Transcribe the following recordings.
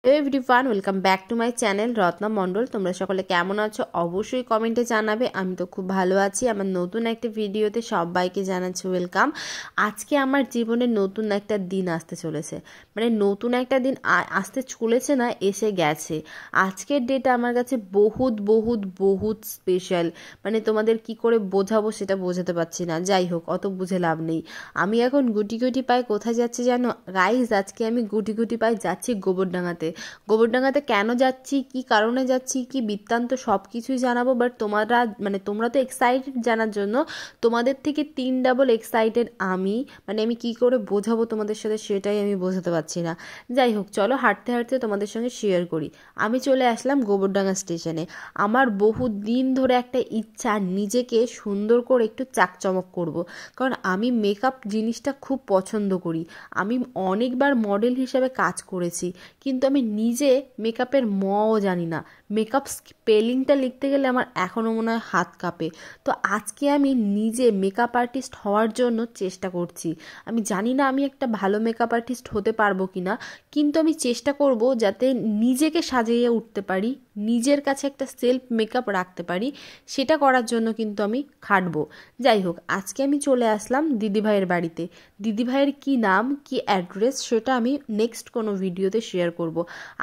Everyone welcome back to my channel Ratna Mondal. তোমরা সকলে কেমন আছো অবশ্যই কমেন্টে জানাবে। আমি তো খুব ভালো আছি। আমার নতুন একটা ভিডিওতে সবাইকে জানাচ্ছি ওয়েলকাম। আজকে আমার জীবনে নতুন একটা দিন আসতে চলেছে, মানে নতুন একটা দিন আসতে চলেছে না, এসে গেছে। আজকের ডেটা আমার কাছে বহুত বহুত বহুত স্পেশাল, মানে তোমাদের কি করে বোঝাবো সেটা বোঝাতে পারছি না। যাই হোক, অত বুঝে লাভ নেই। আমি এখন গুটি গুটি পায়ে কোথায় যাচ্ছি জানো গাইজ? আজকে আমি গুটি গুটি পায়ে যাচ্ছি গোবরডাঙ্গাতে। গোবরডাঙ্গাতে কেন যাচ্ছি, কি কারণে যাচ্ছি, কি বৃত্তান্ত সব কিছুই জানাবো। বাট তোমরা তো এক্সাইটেড জানার জন্য, তোমাদের থেকে 3 ডাবল এক্সাইটেড আমি। মানে আমি কি করে বোঝাবো তোমাদের সাথে সেটাই আমি বোঝাতে পারছি না। যাই হোক, চলো হাঁটতে হাঁটতে তোমাদের সঙ্গে শেয়ার করি। আমি চলে আসলাম গোবরডাঙ্গা স্টেশনে। আমার বহু দিন ধরে একটা ইচ্ছা, নিজেকে সুন্দর করে একটু চাকচমক করব। কারণ আমি মেকআপ জিনিসটা খুব পছন্দ করি। আমি অনেকবার মডেল হিসেবে কাজ করেছি, কিন্তু আমি নিজে মেকআপের মও জানি না। মেকআপ স্পেলিংটা লিখতে গেলে আমার এখনও মনে হয় হাত কাঁপে। তো আজকে আমি নিজে মেকআপ আর্টিস্ট হওয়ার জন্য চেষ্টা করছি। আমি জানি না আমি একটা ভালো মেকআপ আর্টিস্ট হতে পারবো কি না, কিন্তু আমি চেষ্টা করব যাতে নিজেকে সাজিয়ে উঠতে পারি, নিজের কাছে একটা সেলফ মেকআপ রাখতে পারি। সেটা করার জন্য কিন্তু আমি খাটবো। যাই হোক, আজকে আমি চলে আসলাম দিদিভাইয়ের বাড়িতে। দিদিভাইয়ের কি নাম, কি অ্যাড্রেস, সেটা আমি নেক্সট কোনো ভিডিওতে শেয়ার করব।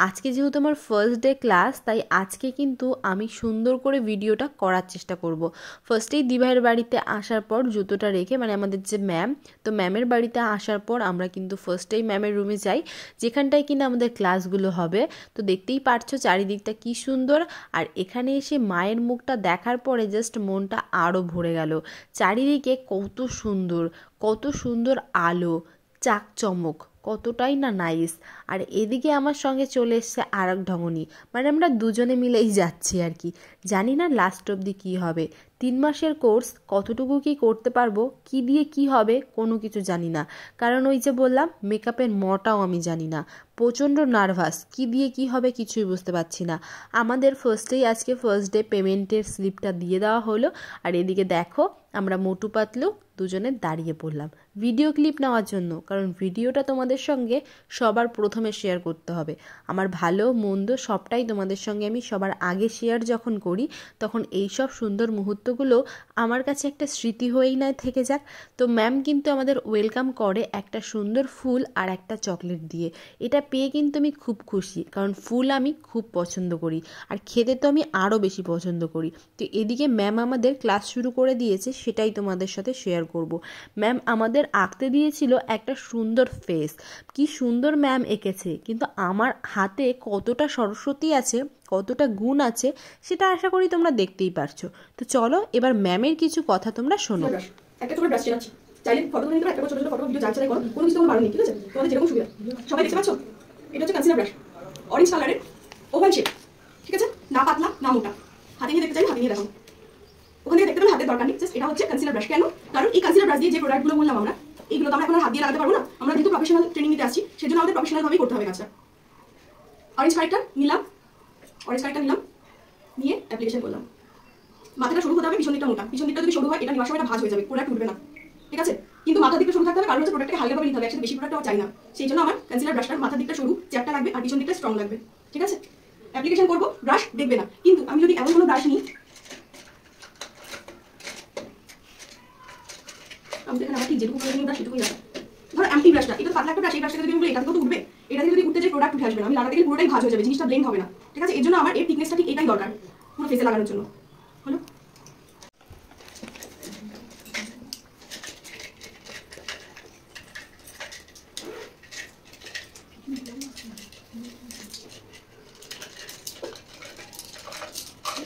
আজকে যেহেতু আমার ফার্স্ট ডে ক্লাস, তাই আজকে কিন্তু আমি সুন্দর করে ভিডিওটা করার চেষ্টা করব। ফার্স্টেই দিদিভাইয়ের বাড়িতে আসার পর জুতোটা রেখে, মানে আমাদের যে ম্যাম, তো ম্যামের বাড়িতে আসার পর আমরা কিন্তু ফার্স্টেই ম্যামের রুমে যাই, যেখানটায় কিনা আমাদের ক্লাসগুলো হবে। তো দেখতেই পারছো চারিদিকটা কি সুন্দর। আর এখানে এসে মায়ের মুখটা দেখার পরে জাস্ট মনটা আরও ভরে গেল। চারিদিকে কত সুন্দর, কত সুন্দর আলো, চাকচমক, কতটাই না নাইস। আর এদিকে আমার সঙ্গে চলে এসছে আর এক ঢঙনি, মানে আমরা দুজনে মিলেই যাচ্ছি আর কি। জানি না লাস্ট অবধি কী হবে। 3 মাসের কোর্স, কতটুকু কি করতে পারবো, কি দিয়ে কি হবে কোনো কিছু জানি না। কারণ ওই যে বললাম, মেকআপের মটাও আমি জানি না। প্রচণ্ড নার্ভাস, কি দিয়ে কি হবে কিছুই বুঝতে পারছি না। আমাদের আজকে ফার্স্ট ডে পেমেন্টের স্লিপটা দিয়ে দেওয়া হলো। আর এদিকে দেখো, আমরা মোটু পাতলু দুজনে দাঁড়িয়ে পড়লাম ভিডিও ক্লিপ নেওয়ার জন্য। কারণ ভিডিওটা তোমাদের সঙ্গে সবার প্রথমে শেয়ার করতে হবে। আমার ভালো মন্দ সবটাই তোমাদের সঙ্গে আমি সবার আগে শেয়ার যখন করি, তখন এই সব সুন্দর মুহূর্তগুলো আমার কাছে একটা স্মৃতি হয়েই নয় থেকে যাক। তো ম্যাম কিন্তু আমাদের ওয়েলকাম করে একটা সুন্দর ফুল আর একটা চকলেট দিয়ে। এটা পেয়ে কিন্তু আমি খুব খুশি, কারণ ফুল আমি খুব পছন্দ করি, আর খেতে তো আমি আরও বেশি পছন্দ করি। তো এদিকে ম্যাম আমাদের ক্লাস শুরু করে দিয়েছে, সেটাই তোমাদের সাথে শেয়ার করব। ম্যাম আমাদের আঁকতে দিয়েছিল একটা সুন্দর ফেস। কি সুন্দর ম্যাম এঁকেছে, কিন্তু আমার হাতে কতটা সরস্বতী আছে, কতটা গুণ আছে, সেটা আশা করি তোমরা দেখতেই পারছো। তো চলো এবার ম্যামের কিছু কথা তোমরা শোনো। একটা ছোট ব্রাশ চেনাচ্ছি, চাইলে ফটো তুলে নিতে পারো, একটা ছোট ছোট ফটো ভিডিও যা চাই করো, কোনো কিছু তোমার বারণ নেই, ঠিক আছে? তোমাদের যেরকম সুবিধা। সবাই দেখতে পাচ্ছ, এটা হচ্ছে কনসিলার ব্রাশ, অরেঞ্জ কালারের, ওভাল শেপ, ঠিক আছে? না পাতলা না মোটা। হাতে নিয়ে দেখতে চাইলে হাতে নিয়ে দেখো, ওখানে দেখতে পেলে হাতের দরকার নেই। জাস্ট এটা হচ্ছে কনসিলার ব্রাশ। কেন? কারণ এই কনসিলার ব্রাশ দিয়ে যে প্রোডাক্টগুলো বললাম আমরা, এইগুলো তো আমরা এখন হাত দিয়ে লাগাতে পারবো না। আমরা যেহেতু প্রফেশনাল ট্রেনিং নিতে আসছি, সেজন্য আমাদের প্রফেশনাল ভাবেই করতে হবে কাজটা। অরেঞ্জ কালারটা নিলাম, নিয়ে অ্যাপ্লিকেশন করলাম। মাথাটা সরু হতে হবে, পিছন দিকটা মোটা। পিছন দিকটা যদি সরু হয়, এটা নেওয়ার সময় ভাঁজ হয়ে যাবে, প্রোডাক্ট উঠবে না, ঠিক আছে? কিন্তু মাথার দিকটা সরু থাকতে হবে, কারণ হচ্ছে প্রোডাক্টকে হালকাভাবে নিতে হবে, একসাথে বেশি প্রোডাক্ট আমার চাই না। সেই জন্য আমার কনসিলার ব্রাশটার মাথার দিকটা সরু, চ্যাপটা লাগবে, আর পিছন দিকটা স্ট্রং লাগবে, ঠিক আছে? অ্যাপ্লিকেশন করবো, ব্রাশ দেখবে না। কিন্তু আমি যদি এমন কোনো ব্রাশ নিই, আমি দেখেন আমার ঠিক যেটুকু করে নিই ব্রাশ সেটুকুই লাগবে। ধরো এমটি ব্রাশটা, এটা পাতলা একটা ব্রাশ, এই ব্রাশটা যদি আমি বলি এটা তো উঠবে, এটা যদি উঠতে যে প্রোডাক্ট উঠে আসবে না, আমি লাগাতে গেলে পুরোটাই ভাঁজ হয়ে যাবে, জিনিসটা ব্লেন্ড হবে না, ঠিক আছে? এর জন্য আমার এর থিকনেসটা ঠিক এটাই দরকার পুরো ফেসে লাগানোর জন্য। হলো?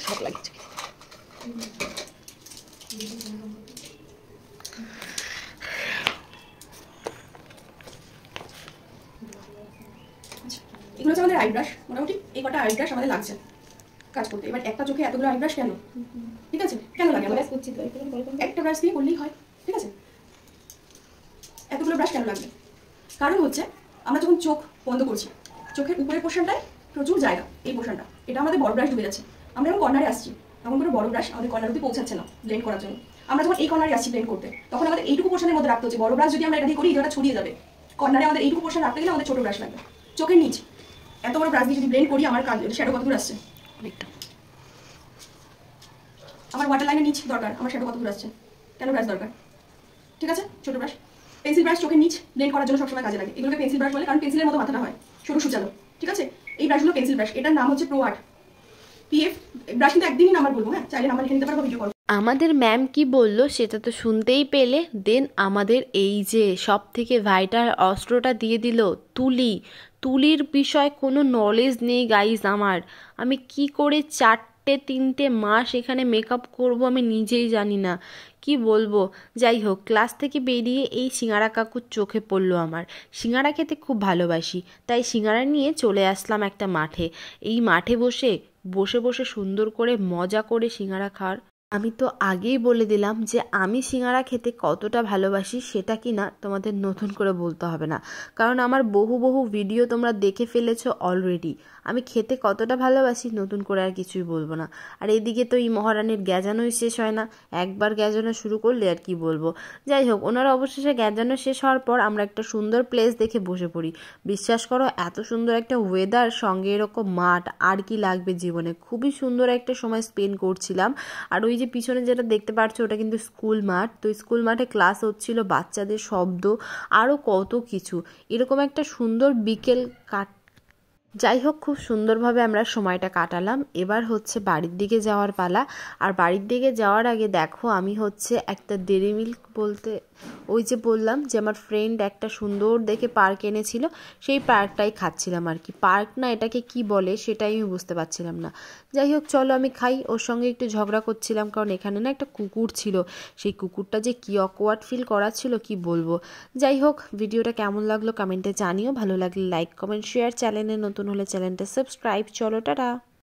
সব লাগছে এগুলো হচ্ছে আমাদের আই ব্রাশ। মোটামুটি এই কটা আই ব্রাশ আমাদের লাগছে কাজ করতে। এবার একটা চোখে এতগুলো আই ব্রাশ কেন, ঠিক আছে? কেন লাগে আমাদের? একটা ব্রাশ দিয়ে করলেই হয়, ঠিক আছে? এতগুলো ব্রাশ কেন লাগবে? কারণ হচ্ছে আমরা যখন চোখ বন্ধ করছি, চোখের উপরের পোর্শনটায় প্রচুর জায়গা, এই পোর্শনটা, এটা আমাদের বড় ব্রাশ ডুবে যাচ্ছে। আমরা যখন কর্নারে আসছি, তখন কোনো বড় ব্রাশ আমাদের কর্নার অব্দি পৌঁছাচ্ছে না ব্লেন্ড করার জন্য। আমরা যখন এই কর্নারে আসছি ব্লেন্ড করতে, তখন আমাদের এইটুকু পোর্শনের মধ্যে রাখতে হচ্ছে। বড় ব্রাশ যদি আমরা এটা দিয়ে করি, এটা ছড়িয়ে যাবে। কর্নারে আমাদের এইটুকু পোর্শন রাখতে গেলে আমাদের ছোট ব্রাশ লাগবে। চোখের নিচ এত বড় ব্রাশ দিয়ে যদি ব্লেন্ড করি আমার শ্যাডো কত দূর আসছে অনেকটা। আমার ওয়াটার লাইনের নিচ দরকার, আমার শ্যাডো কত দূর আসছে, কেন ব্রাশ দরকার? ঠিক আছে, ছোট ব্রাশ। পেন্সিল ব্রাশ চোখের নিচ ব্লেন্ড করার জন্য সবসময় কাজে লাগে। এগুলোকে পেন্সিল ব্রাশ বলে, কারণ পেন্সিলের মতো মাথাটা হয়, সরু সুচালো। ঠিক আছে, এই ব্রাশগুলো পেন্সিল ব্রাশ। এটার নাম হচ্ছে প্রো আর্ট পিএফ ব্রাশ। কিন্তু একদিনই নাম্বার বলবো, হ্যাঁ, চাইলে নাম্বার লিখে নিতে পারবো, ভিডিও করো। আমাদের ম্যাম কি বললো সেটা তো শুনতেই পেলে। দেন আমাদের এই যে সব থেকে ভাইটাল অস্ত্রটা দিয়ে দিল, তুলি। তুলির বিষয় কোনো নলেজ নেই গাইজ আমার। আমি কি করে 3 মাস এখানে মেকআপ করব আমি নিজেই জানি না, কি বলবো। যাই হোক, ক্লাস থেকে বেরিয়ে এই সিঙ্গারা কাকুর চোখে পড়লো আমার। সিঙ্গারা খেতে খুব ভালোবাসি, তাই সিঙ্গারা নিয়ে চলে আসলাম একটা মাঠে। এই মাঠে বসে বসে বসে সুন্দর করে মজা করে সিঙ্গারা খাওয়ার। আমি তো আগেই বলে দিলাম যে আমি সিঙ্গারা খেতে কতটা ভালোবাসি, সেটা কি না তোমাদের নতুন করে বলতে হবে না, কারণ আমার বহু বহু ভিডিও তোমরা দেখে ফেলেছো অলরেডি। আমি খেতে কতটা ভালোবাসি নতুন করে আর কিছুই বলবো না। আর এদিকে তো এই মহারানীর গ্যাজানোই শেষ হয় না, একবার গ্যাজানো শুরু করলে আর কি বলবো। যাই হোক, ওনারা অবশেষে গ্যাজানো শেষ হওয়ার পর আমরা একটা সুন্দর প্লেস দেখে বসে পড়ি। বিশ্বাস করো, এত সুন্দর একটা ওয়েদার, সঙ্গে এরকম মাঠ, আর কি লাগবে জীবনে। খুবই সুন্দর একটা সময় স্পেন্ড করছিলাম। আর ওই যে পিছনে যেটা দেখতে পাচ্ছ ওটা কিন্তু স্কুল মাঠ। তো স্কুল মাঠে ক্লাস হচ্ছিল, বাচ্চাদের শব্দ, আরও কত কিছু। এরকম একটা সুন্দর বিকেল যাই হোক, খুব সুন্দরভাবে আমরা সময়টা কাটালাম। এবার হচ্ছে বাড়ির দিকে যাওয়ার পালা। আর বাড়ির দিকে যাওয়ার আগে দেখো, আমি হচ্ছে একটা ডেইরি মিল্ক বলতে ওই যে বললাম যে আমার ফ্রেন্ড একটা সুন্দর দেখে পার্ক এনেছিল, সেই পার্কটাই খাচ্ছিলাম আর কি। পার্ক না, এটাকে কি বলে সেটাই আমি বুঝতে পারছিলাম না। যাই হোক, চলো আমি খাই। ওর সঙ্গে একটু ঝগড়া করছিলাম, কারণ এখানে না একটা কুকুর ছিল। সেই কুকুরটা যে কি অকওয়ার্ড ফিল করাচ্ছিল কি বলবো। যাই হোক, ভিডিওটা কেমন লাগলো কমেন্টে জানিও। ভালো লাগলে লাইক কমেন্ট শেয়ার, চ্যানেলে নতুন হলে চ্যানেলটা সাবস্ক্রাইব। চলো, টাটা।